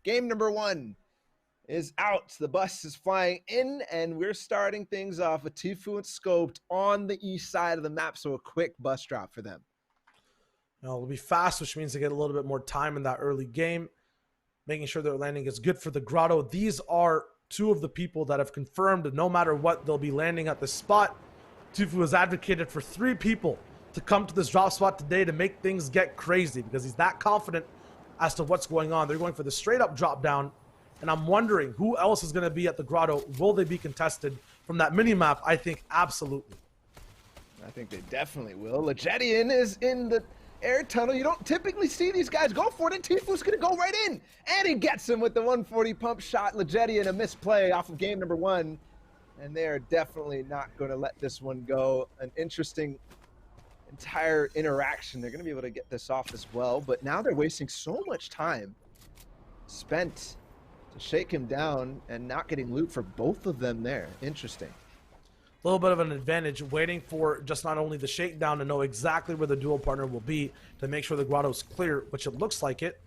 Game number 1 is out. The bus is flying in, and we're starting things off with Tfue and Scoped on the east side of the map, so a quick bus drop for them. Now, it'll be fast, which means they get a little bit more time in that early game, making sure their landing is good for the grotto. These are two of the people that have confirmed that no matter what, they'll be landing at this spot. Tfue has advocated for 3 people to come to this drop spot today to make things get crazy because he's that confident as to what's going on. They're going for the straight up drop down, and I'm wondering who else is going to be at the grotto. Will they be contested from that mini map? I think absolutely. I think they definitely will. Legedian is in the air tunnel. You don't typically see these guys go for it, and Tfue's going to go right in, and he gets him with the 140 pump shot. Legedian, a misplay off of game number 1, and they are definitely not going to let this one go. An interesting entire interaction. They're going to be able to get this off as well, but now they're wasting so much time spent to shake him down and not getting loot for both of them there. Interesting. A little bit of an advantage waiting for just not only the shakedown to know exactly where the dual partner will be to make sure the grotto is clear, which it looks like it.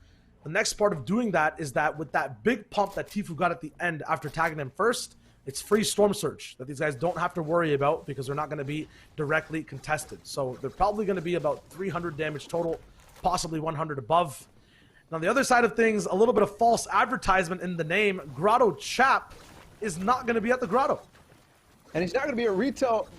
The next part of doing that is that with that big pump that Tfue got at the end after tagging him first, it's free storm surge that these guys don't have to worry about because they're not going to be directly contested. So they're probably going to be about 300 damage total, possibly 100 above. And on the other side of things, a little bit of false advertisement in the name. Grotto Chap is not going to be at the grotto. And he's not going to be at retail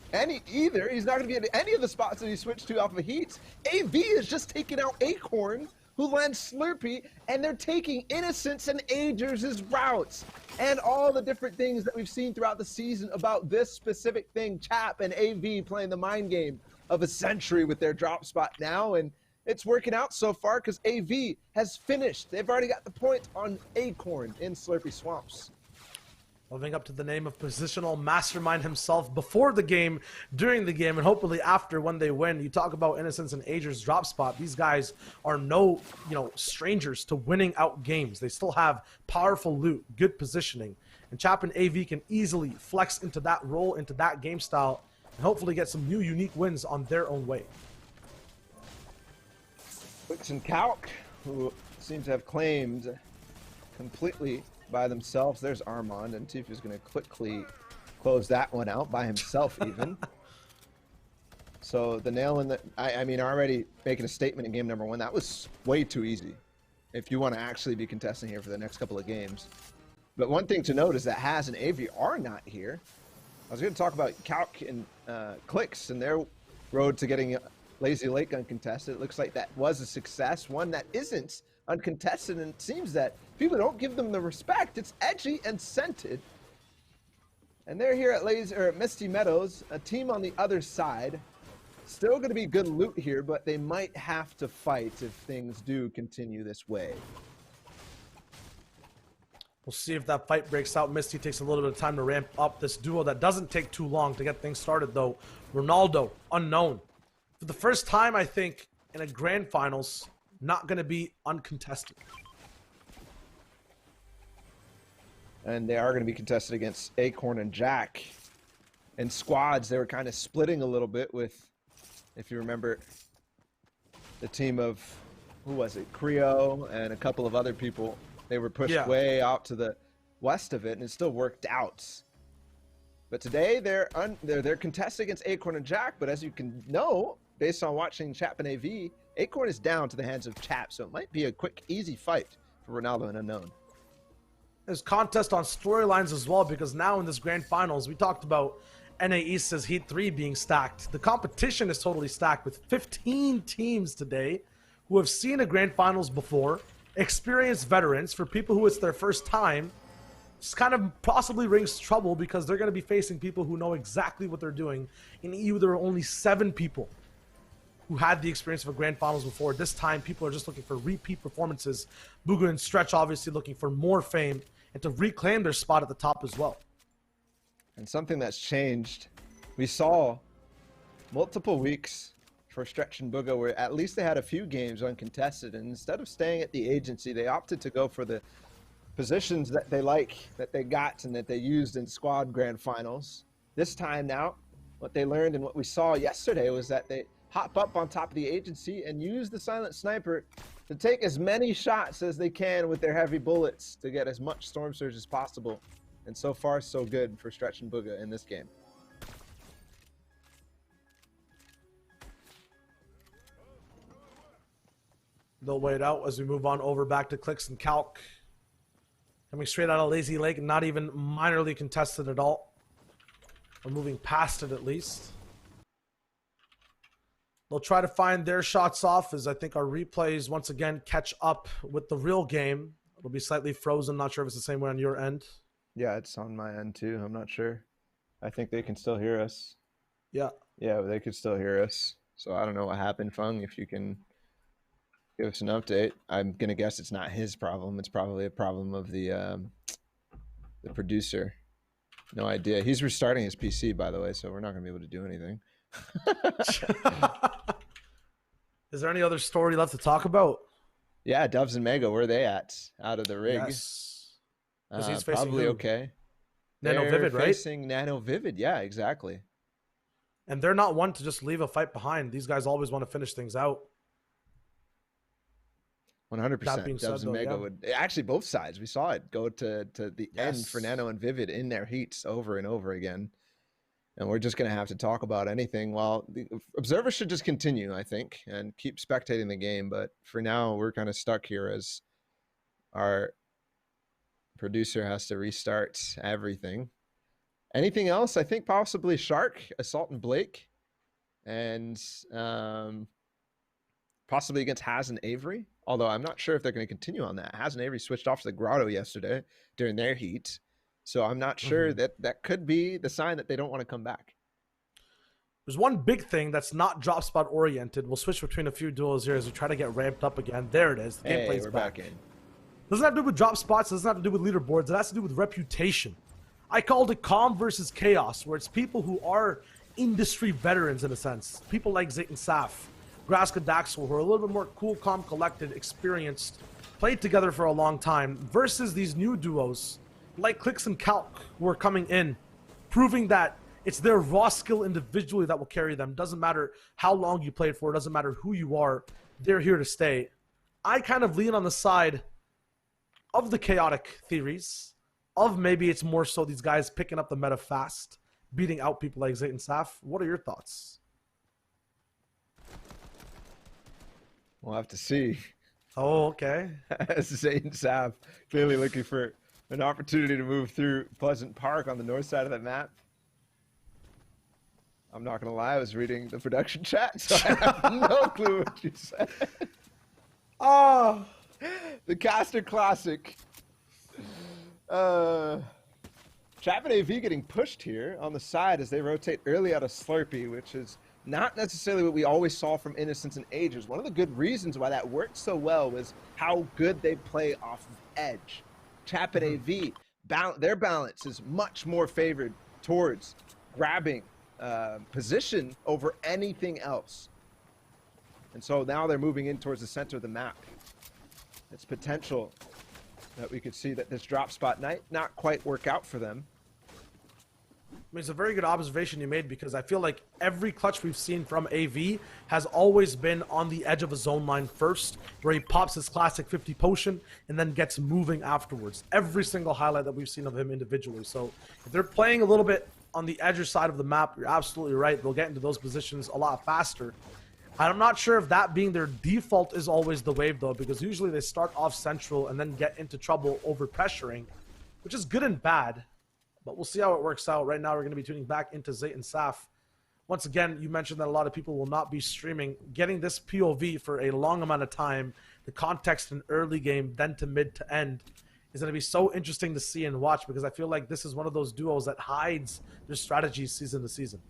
either. He's not going to be at any of the spots that he switched to off of Heats. AV is just taking out Acorn, who lands Slurpee, and they're taking Innocence and Agers' routes. And all the different things that we've seen throughout the season about this specific thing. Chap and AV playing the mind game of a century with their drop spot now. And it's working out so far because AV has finished. They've already got the point on Acorn in Slurpee Swamps. Living up to the name of positional mastermind himself before the game, during the game, and hopefully after when they win. You talk about Innocence and Agers' drop spot. These guys are no, strangers to winning out games. They still have powerful loot, good positioning, and Chap and AV can easily flex into that role, into that game style, and hopefully get some new unique wins on their own way. Quicks and Calc, who seem to have claimed completely by themselves. There's Armand, and Tfue's going to quickly close that one out by himself even. So the nail in the... I mean, already making a statement in game number 1, that was way too easy if you want to actually be contesting here for the next couple of games. But one thing to note is that Haz and AV are not here. I was going to talk about Calc and Clicks and their road to getting Lazy Lake uncontested. It looks like that was a success, one that isn't uncontested, and it seems that people don't give them the respect. It's edgy and scented, and they're here at Misty Meadows, a team on the other side. Still going to be good loot here, but they might have to fight if things do continue this way. We'll see if that fight breaks out. Misty takes a little bit of time to ramp up this duo. That doesn't take too long to get things started, though. Ronaldo, unknown. For the first time, I think, in a grand finals, not going to be uncontested. And they are going to be contested against Acorn and Jack. In squads, they were kind of splitting a little bit with, if you remember, the team of, who was it, Creo and a couple of other people. They were pushed way out to the west of it, and it still worked out. But today, they're contested against Acorn and Jack, but as you can know, based on watching Chap and AV, Acorn is down to the hands of Chap, so it might be a quick, easy fight for Ronaldo and Unknown. There's contest on storylines as well, because now in this grand finals, we talked about NA East's Heat 3 being stacked. The competition is totally stacked with 15 teams today who have seen a grand finals before, experienced veterans. For people who it's their first time, this kind of possibly rings trouble because they're going to be facing people who know exactly what they're doing. In EU, there are only 7 people who had the experience of a grand finals before. This time, people are just looking for repeat performances. Booga and Stretch obviously looking for more fame and to reclaim their spot at the top as well. And something that's changed, we saw multiple weeks for Stretch and Booga where at least they had a few games uncontested, and instead of staying at the agency, they opted to go for the positions that they like, that they got and that they used in squad grand finals. This time now, what they learned and what we saw yesterday was that they hop up on top of the agency and use the silent sniper to take as many shots as they can with their heavy bullets to get as much storm surge as possible. And so far, so good for Stretch and Booga in this game. They'll wait out as we move on over back to Clicks and Calc. Coming straight out of Lazy Lake, not even minorly contested at all. We're moving past it at least. They'll try to find their shots off as I think our replays once again catch up with the real game. It'll be slightly frozen. Not sure if it's the same way on your end. Yeah, it's on my end too. I'm not sure. I think they can still hear us. Yeah. Yeah, they could still hear us. So I don't know what happened, Fung. If you can give us an update. I'm gonna guess it's not his problem. It's probably a problem of the producer. No idea. He's restarting his PC, by the way, so we're not gonna be able to do anything. Is there any other story left to talk about? Yeah, Doves and Mega, where are they at? Out of the rig. Yes. He's facing probably who? okay. Nano They're Vivid, right? facing Nano Vivid, yeah, exactly. And they're not one to just leave a fight behind. These guys always want to finish things out. 100%. Doves and Mega would actually both sides. We saw it go to the end for Nano and Vivid in their heats over and over again. And we're just going to have to talk about anything. Well, the observers should just continue, I think, and keep spectating the game. But for now, we're kind of stuck here as our producer has to restart everything. Anything else? I think possibly Shark, Assault and Blake, and possibly against Haz and Avery. Although I'm not sure if they're going to continue on that. Haz and Avery switched off to the Grotto yesterday during their heat. So I'm not sure that could be the sign that they don't want to come back. There's one big thing that's not drop spot oriented. We'll switch between a few duels here as we try to get ramped up again. There it is. The gameplay's back in. Doesn't have to do with drop spots. Doesn't have to do with leaderboards. It has to do with reputation. I called it calm versus chaos, where it's people who are industry veterans in a sense. People like Zayt and Saf, Graska Daxel, who are a little bit more cool, calm, collected, experienced, played together for a long time, versus these new duos like Clicks and Calc, who are coming in, proving that it's their raw skill individually that will carry them. Doesn't matter how long you played for, doesn't matter who you are, they're here to stay. I kind of lean on the side of the chaotic theories, of maybe it's more so these guys picking up the meta fast, beating out people like Zayt and Saf. What are your thoughts? We'll have to see. Oh, okay. Zayt and Saf clearly looking for an opportunity to move through Pleasant Park on the north side of the map. I'm not going to lie, I was reading the production chat, so I have no clue what you said. Oh, the Caster Classic. Chapman AV getting pushed here on the side as they rotate early out of Slurpee, which is not necessarily what we always saw from Innocence and Ages. One of the good reasons why that worked so well was how good they play off of edge. Chapman AV, their balance is much more favored towards grabbing position over anything else. And so now they're moving in towards the center of the map. It's potential that we could see that this drop spot might not quite work out for them. I mean, it's a very good observation you made, because I feel like every clutch we've seen from AV has always been on the edge of a zone line first, where he pops his classic 50 potion and then gets moving afterwards. Every single highlight that we've seen of him individually. So if they're playing a little bit on the edge side of the map, you're absolutely right. They'll get into those positions a lot faster. I'm not sure if that being their default is always the wave, though, because usually they start off central and then get into trouble over pressuring, which is good and bad. But we'll see how it works out. Right now, we're going to be tuning back into Zayt and Saf. Once again, you mentioned that a lot of people will not be streaming. Getting this POV for a long amount of time, the context in early game, then to mid to end, is going to be so interesting to see and watch, because I feel like this is one of those duos that hides their strategies season to season.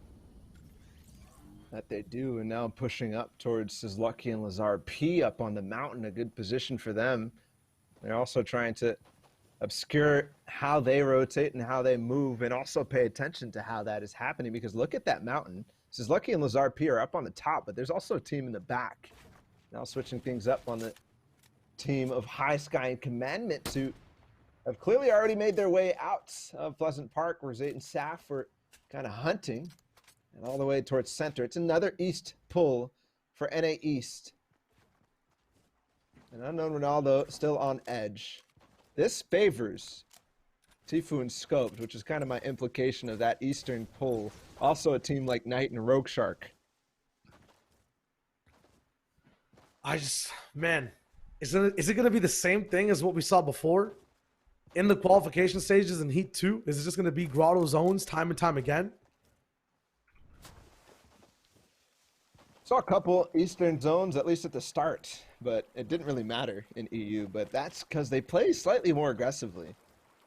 That they do, and now pushing up towards Sizlucky and Lazar P up on the mountain, a good position for them. They're also trying to obscure how they rotate and how they move, and also pay attention to how that is happening, because look at that mountain. Sizlucky and Lazar P are up on the top, but there's also a team in the back. Now switching things up on the team of High Sky and Commandment, who have clearly already made their way out of Pleasant Park, where Zayt and Saf were kind of hunting. and all the way towards center. It's another East pull for NA East. And unknown Ronaldo still on edge. This favors Tfue and Scoped, which is kind of my implication of that Eastern pull. Also a team like Knight and Rogue Shark. Man, is it going to be the same thing as what we saw before in the qualification stages in Heat 2? Is it just going to be grotto zones time and time again? Saw a couple Eastern zones, at least at the start, but it didn't really matter in EU. But that's because they play slightly more aggressively.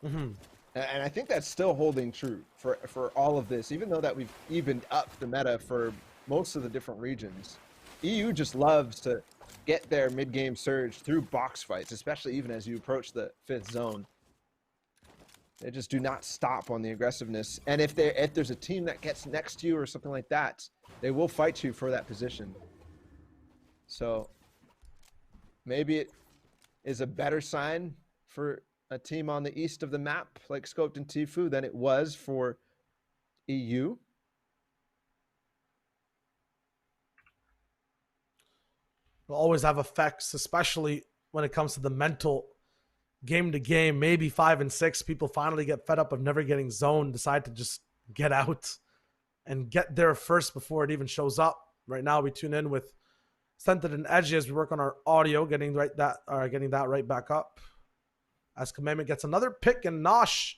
And I think that's still holding true for all of this, even though that we've evened up the meta for most of the different regions. EU just loves to get their mid-game surge through box fights, especially even as you approach the 5th zone. They just do not stop on the aggressiveness. And if there's a team that gets next to you or something like that, they will fight you for that position. So maybe it is a better sign for a team on the east of the map like Scoped and Tfue than it was for EU. Will always have effects, especially when it comes to the mental game to game. Maybe 5 and 6, people finally get fed up of never getting zoned, decide to just get out and get there first before it even shows up. Right now, we tune in with Centered and Edgy as we work on our audio, getting that right back up. As Commandment gets another pick, and Nosh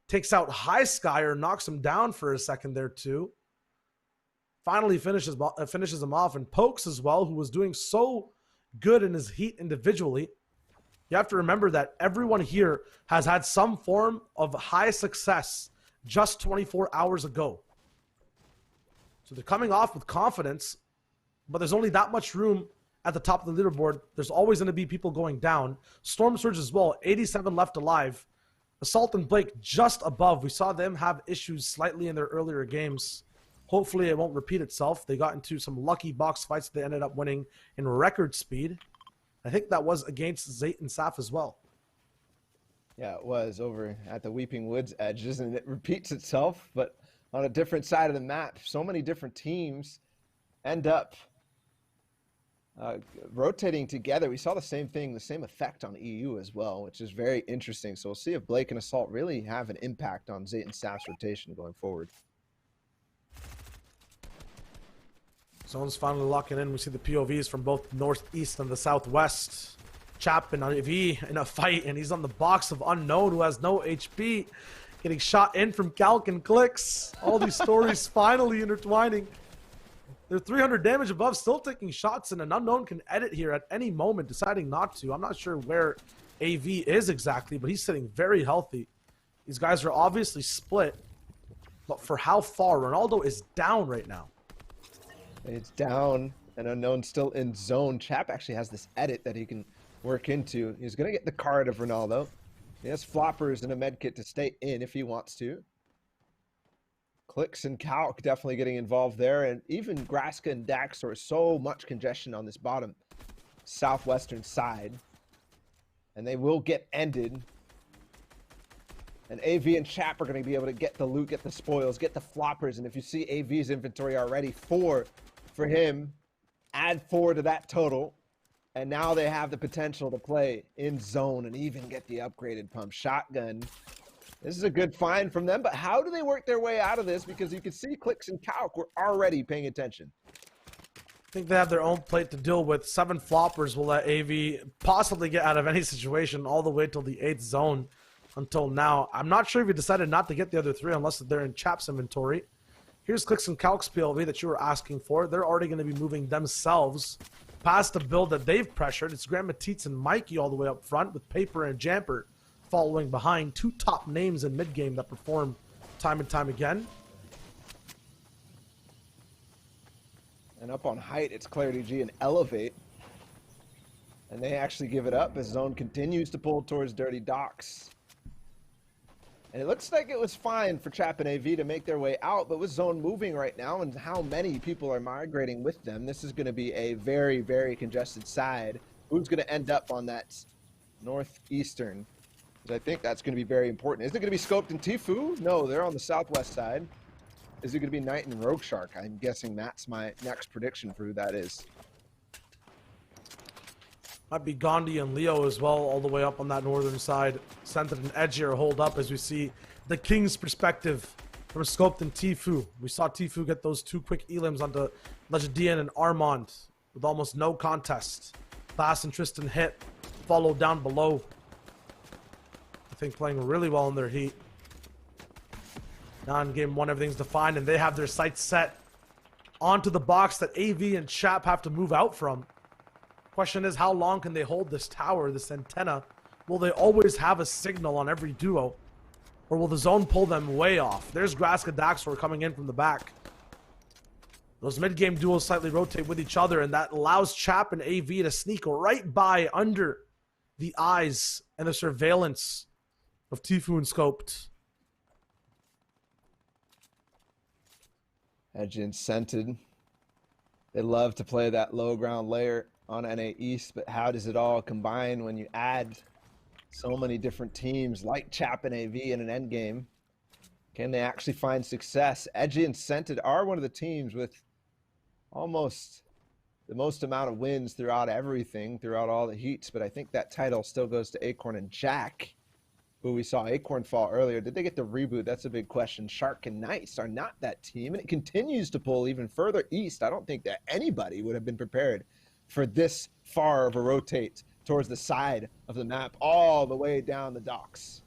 takes out High Skyer, knocks him down for a second there too. Finally finishes him off, and Pokes as well, who was doing so good in his Heat individually. You have to remember that everyone here has had some form of high success just 24 hours ago. So they're coming off with confidence, but there's only that much room at the top of the leaderboard. There's always going to be people going down. Storm Surge as well, 87 left alive. Assault and Blake just above. We saw them have issues slightly in their earlier games. Hopefully it won't repeat itself. They got into some lucky box fights that they ended up winning in record speed. I think that was against Zayt and Saf as well. Yeah, it was over at the Weeping Woods edges, and it repeats itself, but on a different side of the map. So many different teams end up rotating together. We saw the same thing, the same effect on EU as well, which is very interesting. So we'll see if Blake and Assault really have an impact on Zayt and Saf's rotation going forward. Zone's finally locking in. We see the POVs from both northeast and the southwest. Chap and IV in a fight, and he's on the box of Unknown, who has no HP. Getting shot in from Calc and Clicks. All these stories finally intertwining. They're 300 damage above, still taking shots, and an Unknown can edit here at any moment, deciding not to. I'm not sure where AV is exactly, but he's sitting very healthy. These guys are obviously split, but for how far? Ronaldo is down right now. It's down, and Unknown still in zone. Chap actually has this edit that he can work into. He's going to get the card of Ronaldo. He has floppers and a medkit to stay in if he wants to. Clicks and Calc definitely getting involved there, and even Graska and Daxor. So much congestion on this bottom southwestern side, and they will get ended. And AV and Chap are going to be able to get the loot, get the spoils, get the floppers, and if you see AV's inventory already, 4 for him, add 4 to that total, and now they have the potential to play in zone and even get the upgraded pump shotgun. This is a good find from them, but how do they work their way out of this? Because you can see Clicks and Calc were already paying attention. I think they have their own plate to deal with. 7 floppers will let AV possibly get out of any situation all the way till the 8th zone until now. I'm not sure if he decided not to get the other 3 unless they're in Chap's inventory. Here's Clicks and Calc's PLV that you were asking for. They're already going to be moving themselves past the build that they've pressured. It's Grandma Teets and Mikey all the way up front with Paper and Jamper following behind. 2 top names in mid-game that perform time and time again. And up on height, it's Clarity G and Elevate. And they actually give it up as Zone continues to pull towards Dirty Docks. And it looks like it was fine for Chap and AV to make their way out, but with Zone moving right now and how many people are migrating with them, this is going to be a very, very congested side. Who's going to end up on that northeastern? Because I think that's going to be very important. Is it going to be Scoped and Tfue? No, they're on the southwest side. Is it going to be Knight and Rogue Shark? I'm guessing that's my next prediction for who that is. Might be Gandhi and Leo as well, all the way up on that northern side. Scented and Edgy are hold up as we see the King's perspective from Scoped and Tfue. We saw Tfue get those 2 quick elims onto Legendian and Armand with almost no contest. Class and Tristan hit, followed down below. I think playing really well in their heat. Now in game 1, everything's defined, and they have their sights set onto the box that AV and Chap have to move out from. Question is, how long can they hold this tower, this antenna? Will they always have a signal on every duo? Or will the zone pull them way off? There's Graska Daxor coming in from the back. Those mid-game duos slightly rotate with each other, and that allows Chap and AV to sneak right by under the eyes and the surveillance of Tfue and Scoped. Edgy and Scented. They love to play that low ground layer on NA East, but how does it all combine when you add so many different teams like Chap and AV in an endgame? Can they actually find success? Edgy and Scented are one of the teams with almost the most amount of wins throughout everything, throughout all the heats, but I think that title still goes to Acorn and Jack, who we saw Acorn fall earlier. Did they get the reboot? That's a big question. Shark and Nice are not that team, and it continues to pull even further east. I don't think that anybody would have been prepared for this far of a rotate towards the side of the map, all the way down the docks.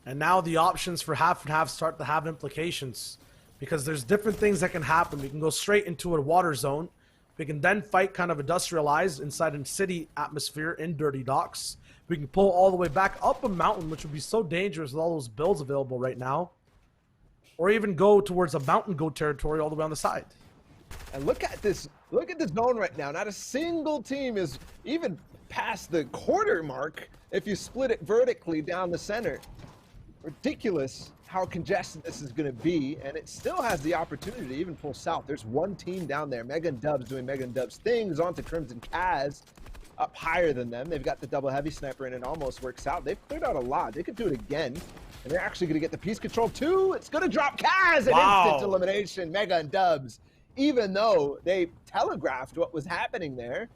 And now the options for half and half start to have implications, because there's different things that can happen. We can go straight into a water zone. We can then fight kind of industrialized inside a city atmosphere in dirty docks. We can pull all the way back up a mountain, which would be so dangerous with all those builds available right now. Or even go towards a mountain goat territory all the way on the side. And look at this zone right now. Not a single team is even past the quarter mark if you split it vertically down the center. Ridiculous how congested this is going to be, and it still has the opportunity to even pull south. There's one team down there, Mega and Dubs, doing Mega and Dubs things onto Crimson Kaz, up higher than them. They've got the double heavy sniper, and it almost works out. They've cleared out a lot. They could do it again, and they're actually going to get the piece control too. It's going to drop Kaz, an instant elimination. Mega and Dubs, even though they telegraphed what was happening there,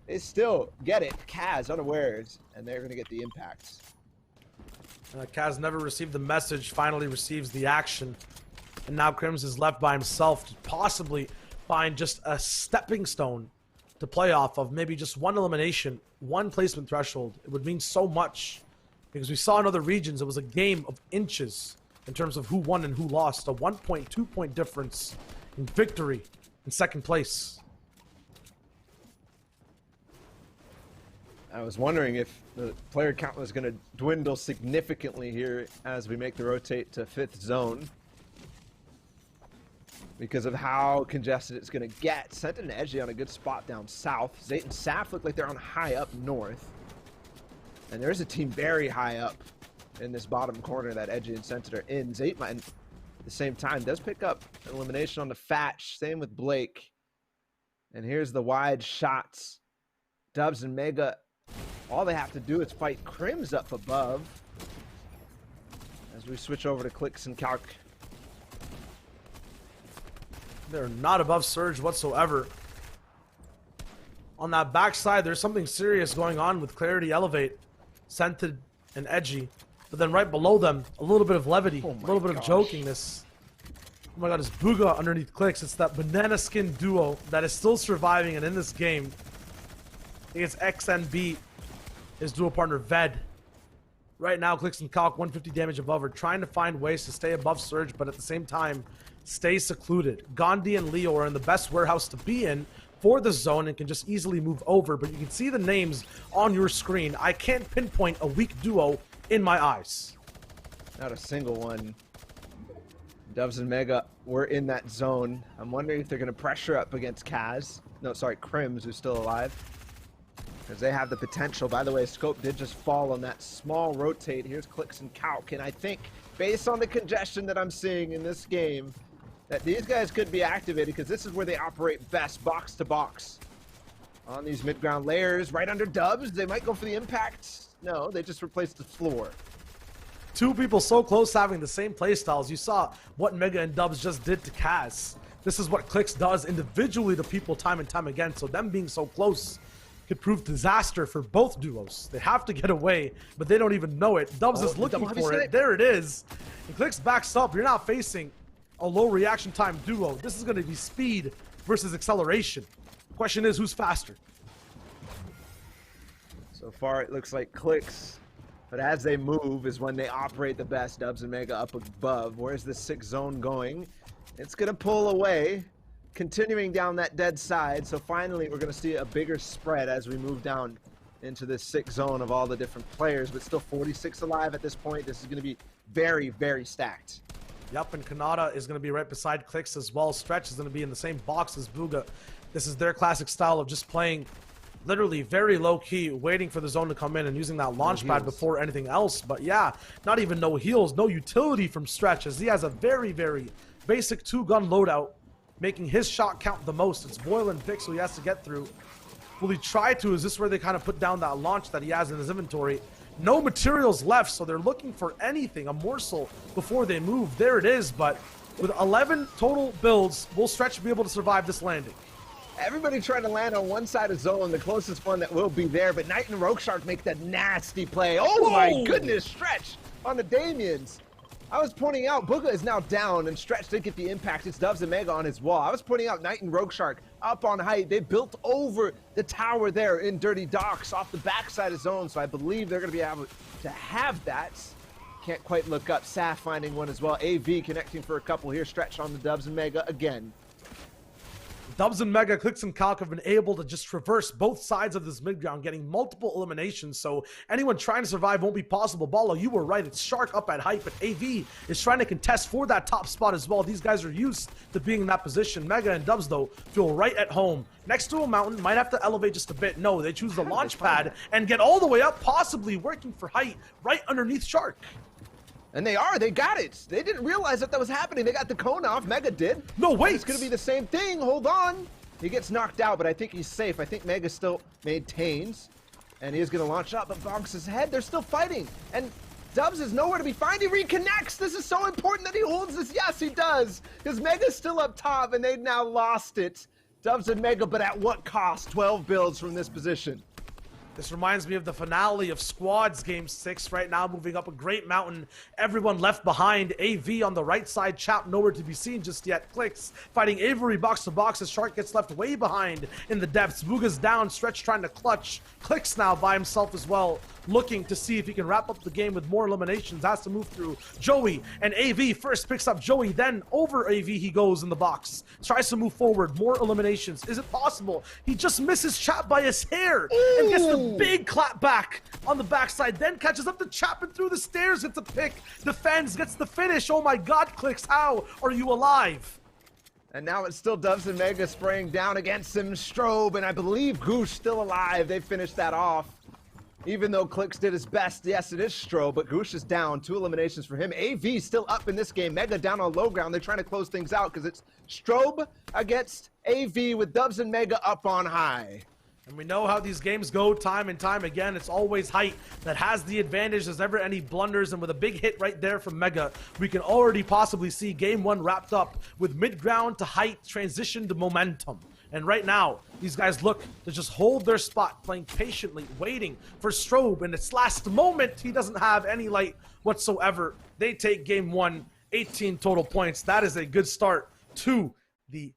they still get it. Kaz unawares, and they're going to get the impacts. Kaz never received the message, finally receives the action. And now Crims is left by himself to possibly find just a stepping stone to play off of. Maybe just one elimination, one placement threshold. It would mean so much. Because we saw in other regions, it was a game of inches in terms of who won and who lost. A 1-point, 2-point difference in victory in second place. I was wondering if the player count was going to dwindle significantly here as we make the rotate to 5th zone because of how congested it's going to get. Scented and Edgy on a good spot down south. Zayt and Saf look like they're on high up north. And there's a team very high up in this bottom corner that Edgy and Scented are in. Zayt might, at the same time, does pick up an elimination on the Fatch. Same with Blake. And here's the wide shots. Dubs and Mega, all they have to do is fight Crims up above. As we switch over to Clicks and Calc. They're not above Surge whatsoever. On that backside, there's something serious going on with Clarity Elevate, Scented and Edgy. But then right below them, a little bit of levity, a little bit of jokingness. Oh my god, it's Booga underneath Clicks. It's that banana skin duo that is still surviving, and in this game, I think it's XNB, his duo partner Ved. Right now, Clicks and Calc 150 damage above are trying to find ways to stay above Surge, but at the same time, stay secluded. Gandhi and Leo are in the best warehouse to be in for the zone and can just easily move over, but you can see the names on your screen. I can't pinpoint a weak duo in my eyes. Not a single one. Dubs and Mega were in that zone. I'm wondering if they're going to pressure up against Kaz. No, sorry, Crims, who's still alive. Because they have the potential. By the way, Scope did just fall on that small rotate. Here's Clicks and Calc. And I think, based on the congestion that I'm seeing in this game, that these guys could be activated because this is where they operate best, box to box. On these mid-ground layers, right under Dubs. They might go for the impact. No, they just replaced the floor. Two people so close having the same playstyles. You saw what Mega and Dubs just did to Kaz. This is what Clix does individually to people time and time again. So them being so close could prove disaster for both duos. They have to get away, but they don't even know it. Dubs is looking for it. There it is. And Clix backs up. You're not facing a low reaction time duo. This is going to be speed versus acceleration. Question is, who's faster? So far, it looks like Clix. But as they move is when they operate the best. Dubs and Mega up above. Where's the 6 zone going? It's going to pull away, continuing down that dead side. So finally, we're going to see a bigger spread as we move down into this 6 zone of all the different players. But still 46 alive at this point. This is going to be very, very stacked. Yup, and Kanata is going to be right beside Clix as well. Stretch is going to be in the same box as Bugha. This is their classic style of just playing literally very low-key, waiting for the zone to come in and using that launch pad before anything else. But yeah, not even no heals, no utility from Stretch, as he has a very, very basic 2-gun loadout, making his shot count the most. It's Boyle and Pixel he has to get through. Will he try to? Is this where they kind of put down that launch that he has in his inventory? No materials left, so they're looking for anything, a morsel, before they move. There it is, but with 11 total builds, will Stretch be able to survive this landing? Everybody trying to land on one side of zone, the closest one that will be there, but Knight and Rogueshark make that nasty play. Oh my goodness, Stretch on the Damians. I was pointing out, Bugha is now down, and Stretch did get the impact. It's Dubs and Mega on his wall. I was pointing out Knight and Rogueshark up on height. They built over the tower there in Dirty Docks off the backside of zone, so I believe they're going to be able to have that. Can't quite look up. Saf finding one as well. AV connecting for a couple here. Stretch on the Dubs and Mega again. Dubs and Mega, Clix and Calc have been able to just traverse both sides of this mid-ground, getting multiple eliminations, so anyone trying to survive won't be possible. Balo, you were right, it's Shark up at height, but AV is trying to contest for that top spot as well. These guys are used to being in that position. Mega and Dubs, though, feel right at home. Next to a mountain, might have to elevate just a bit. No, they choose the launch pad and get all the way up, possibly working for height right underneath Shark. And they got it. They didn't realize that was happening. They got the cone off. Mega did. No, wait. It's going to be the same thing. Hold on. He gets knocked out, but I think he's safe. I think Mega still maintains, and he is going to launch up, but bonks his head. They're still fighting, and Dubs is nowhere to be found. He reconnects. This is so important that he holds this. Yes, he does, because Mega's still up top, and they've now lost it. Dubs and Mega, but at what cost? 12 builds from this position. This reminds me of the finale of Squads Game 6 right now, moving up a great mountain. Everyone left behind. AV on the right side, Chap nowhere to be seen just yet. Clix fighting Avery box to box as Shark gets left way behind in the depths. Bugha's down, Stretch trying to clutch. Clix now by himself as well, looking to see if he can wrap up the game with more eliminations. Has to move through Joey, and AV first picks up Joey, then over AV he goes in the box. Tries to move forward, more eliminations. Is it possible? He just misses Chap by his hair and gets the big clap back on the backside, then catches up to Chap and through the stairs, gets a pick, defends, gets the finish. Oh my god, Clix, how are you alive? And now it's still Dubs and Mega spraying down against him. Strobe, and I believe Goosh still alive. They finished that off. Even though Clix did his best, yes, it is Strobe, but Goosh is down. 2 eliminations for him. AV still up in this game. Mega down on low ground. They're trying to close things out because it's Strobe against AV with Dubs and Mega up on high. And we know how these games go time and time again. It's always height that has the advantage. There's never any blunders, and with a big hit right there from Mega, we can already possibly see game 1 wrapped up with mid-ground to height, transition to momentum. And right now, these guys look to just hold their spot, playing patiently, waiting for Strobe. In its last moment, he doesn't have any light whatsoever. They take game 1, 18 total points. That is a good start to the